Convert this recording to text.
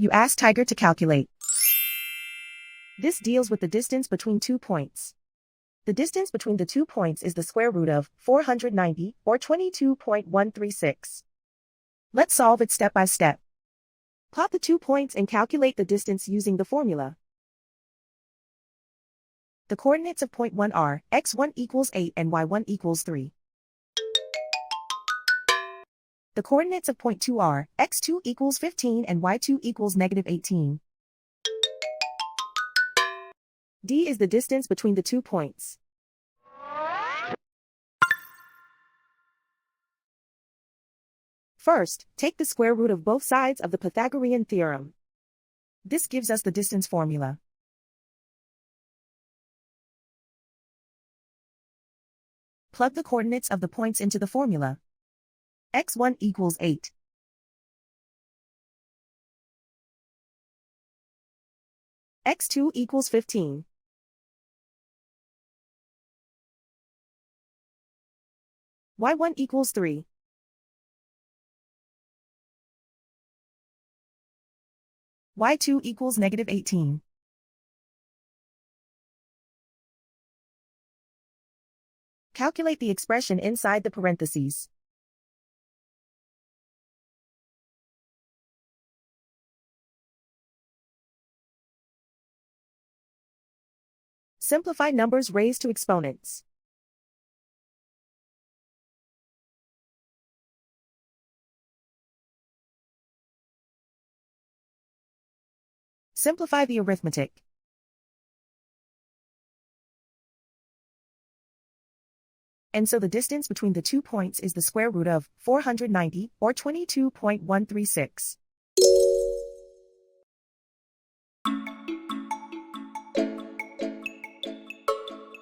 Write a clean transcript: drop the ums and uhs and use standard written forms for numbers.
You ask Tiger to calculate. This deals with the distance between 2 points. The distance between the 2 points is the square root of 490, or 22.136. Let's solve it step by step. Plot the 2 points and calculate the distance using the formula. The coordinates of point 1 are x1 equals 8 and y1 equals 3. The coordinates of point 2 are x2 equals 15 and y2 equals -18. D is the distance between the 2 points. First, take the square root of both sides of the Pythagorean theorem. This gives us the distance formula. Plug the coordinates of the points into the formula. x1 equals 8. x2 equals 15. y1 equals 3. y2 equals -18. Calculate the expression inside the parentheses. Simplify numbers raised to exponents. Simplify the arithmetic. And so the distance between the 2 points is the square root of 490, or 22.136.